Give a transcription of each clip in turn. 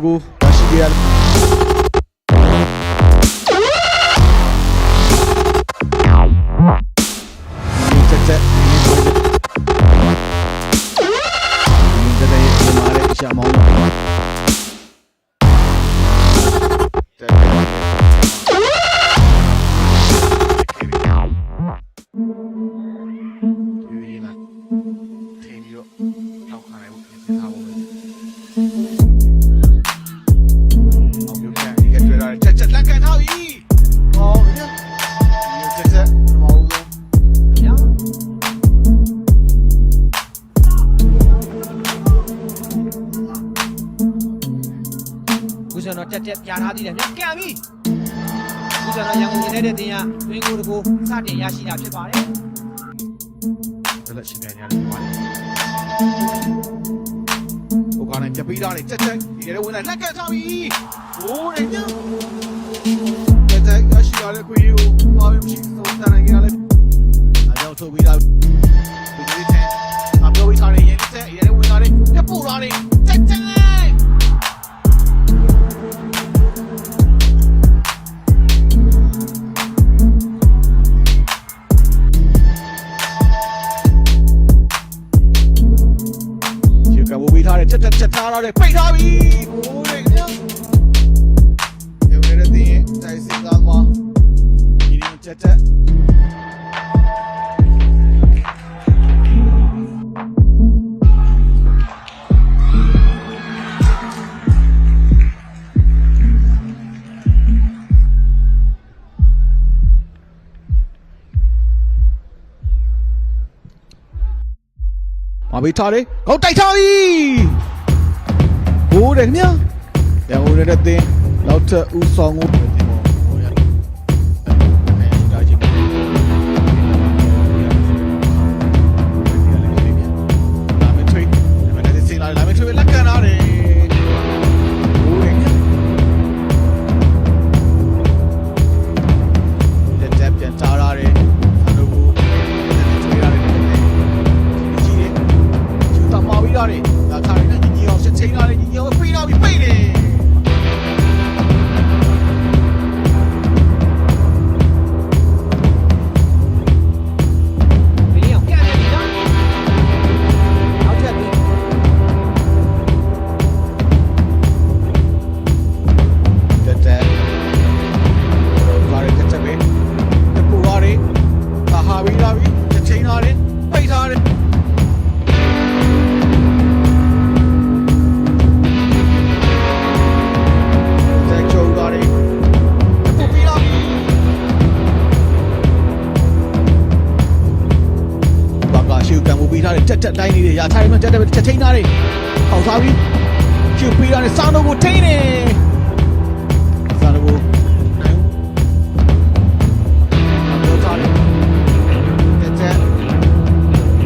ကိုရရှိခဲ့ရတယ်ရှာမောင်းတော့တက်ပြထားသေးတယ်ဗျကံပြီခုကျတော့ရန်ကုန်နေတဲ့တင်ရတွင်းကိုတကူစတင်ရရှိတာဖြစ်ပါတယ်လက်ရှိပြန်ရတယ်ဒီကနေပြပေးတာလေတက်တက်ဒီရဲဝင်လာလက်ကထားပြီဟိုးတယ်ညတက်တက်ရရှိရတဲ့ခွေးကိုဘာမှမရှိဆုံးတန်နိုင်ရလဲအကြောင်းထုတ်ပေးတာဒီနေ့တဲ့အပြောပြီးထားတဲ့ရဲတက်ရဲဝင်လာတယ်ပြပို့လာတယ်တက်တက်ချက်ထားတော့ပိတ်ထားပြီဟိုးတဲ့ညရုံနေတဲ့တင်းရဲ့တိုက်စစ်ကားမှာဒီရင်ချက်မဘေးထားတယ်ဟောတိုက်ထားပြီဟိုးတယ်ခင်ဗျာရန်ကုန်နေတဲ့တင်းနောက်ထပ်ဦးဆောင်ကိုတင်ပေါ်ဟိုရတယ်ဒါချင်းလာမထွေးမနေ့စင်လာမထွေးလက်ကန်လာတယ်ဟိုးတယ်လက်တက်ပြန်ချရတယ်ဆန်တို့ကိုထွေးရတယ်ကြီးတယ်ကျူတာပါပြီးရတယ်ဒါထားရတဲ့ညီအောင်ချက်ချင်းလာတယ်ညီအောင်ဖိတော့ပြီးပိတ်တယ်တက်တိုင်းနေရထားရမှတက်ထိန်းထားတယ်ဟောက်ထားပြီးကျူပေးတာနဲ့စာတော့ကိုထိန်းတယ်စာတော့ကိုနိုင်တော့ထားတယ်တက်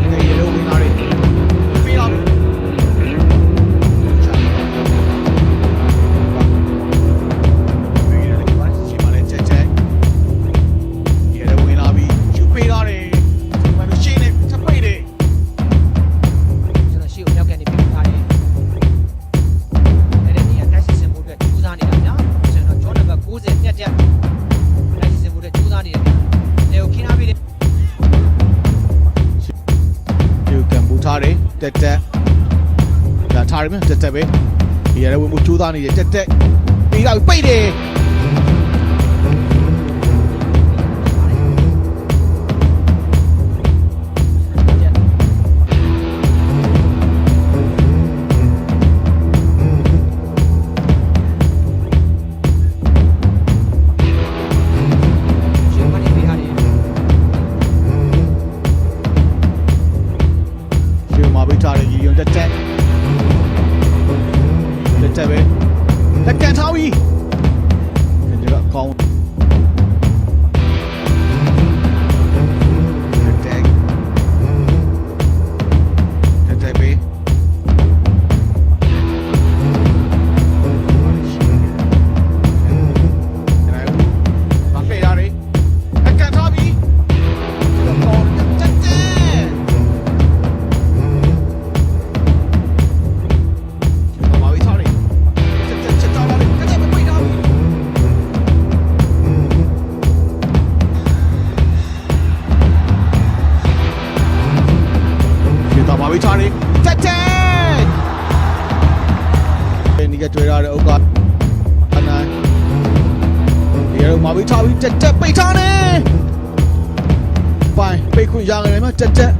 နေရလို့ဝင်လာတယ်ပြီးတော့တက်ဒါထားရမယ်တက်ပဲဒီရတဲ့ဝင်မှုကျိုးသားနေတယ်တက်ပြီးတော့ပိတ်တယ်လက်ကန်ထားပြီဒီကကောင်းတက်ပြီဘာဖေးရလဲလက်ကန်ထားပြီဒီကကောင်းတက်ဘာဝီထားတယ် ဝေးထားပြီးတက်ပိတ်ထားနေပိုင်ပိတ်ခွင့်ရခဲ့တယ်မှာတက်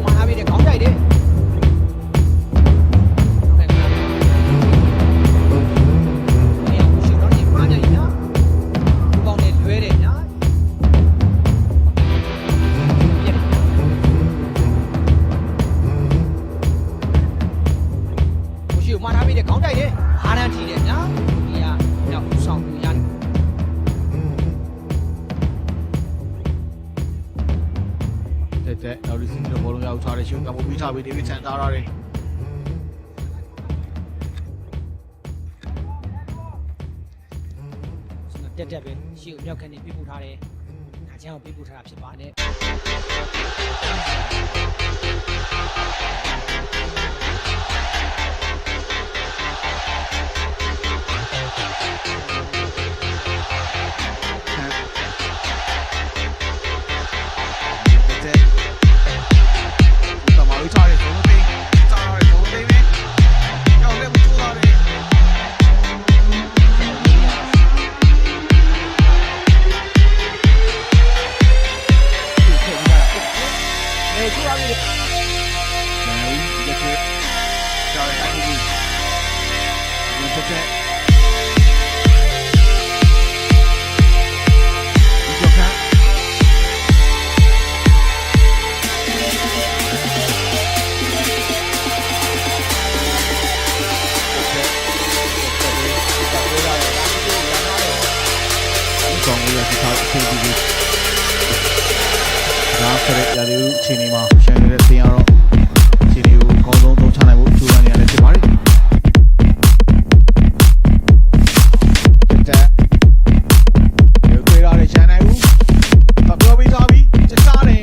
မာထားပြီးတဲ့ခေါင်းတိုက်တယ်မာထားပြီးတဲ့ခေါင်းတိုက်တယ်အားရန်ထီတယ်နော်ဒီကတော့ဆောင်ပြရတယ်တက်နောက်ဒီစင်တော့ဘောလုံးရောက်ထားတဲ့ရှုံးကပို့ပြီးထားပြီးဒေးဗစ်ချန်ထားရတယ်တက်ပဲရှေ့ကိုမြောက်ခန့်နေပြပို့ထားတယ်နာချမ်းကိုပြပို့ထားတာဖြစ်ပါနဲ့ဒါခရက်ရတဲ့ချိန်ဒီမှာရှန်နေတဲ့တင်ရတော့ချိန်ဒီကိုအကောင်းဆုံးသုံးချနိုင်ဖို့ကြိုးပမ်းနေရတယ်ဖြစ်ပါတယ်တက်ဒီကိုရတဲ့ရှန်နိုင်ဦးပြောပြီးသားပြီးစစားနေ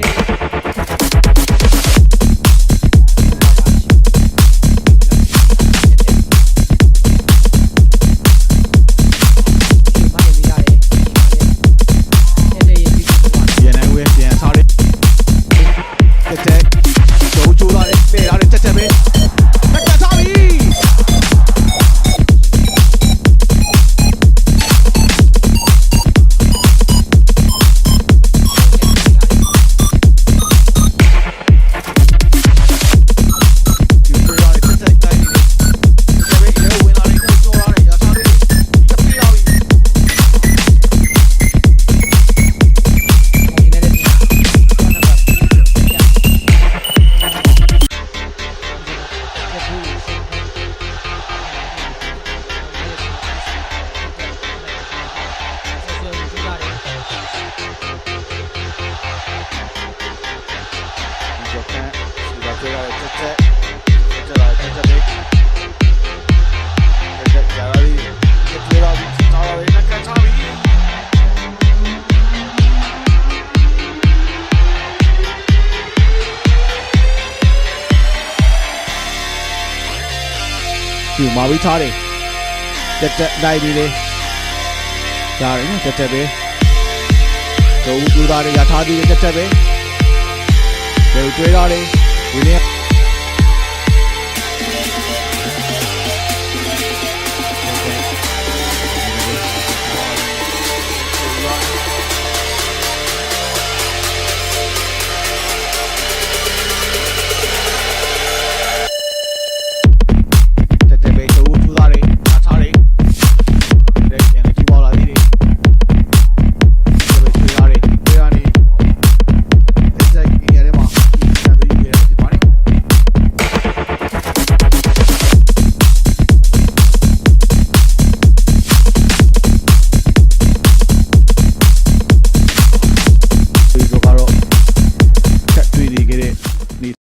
ဒီမှာဝေးထားတယ်တက်လိုက်ပြီးလေရတယ်နော်တက်ပဲတို့ဦးသားတွေရထားသေးတယ်တက်ပဲဘယ်လိုတွေးထားလဲဒီနေ့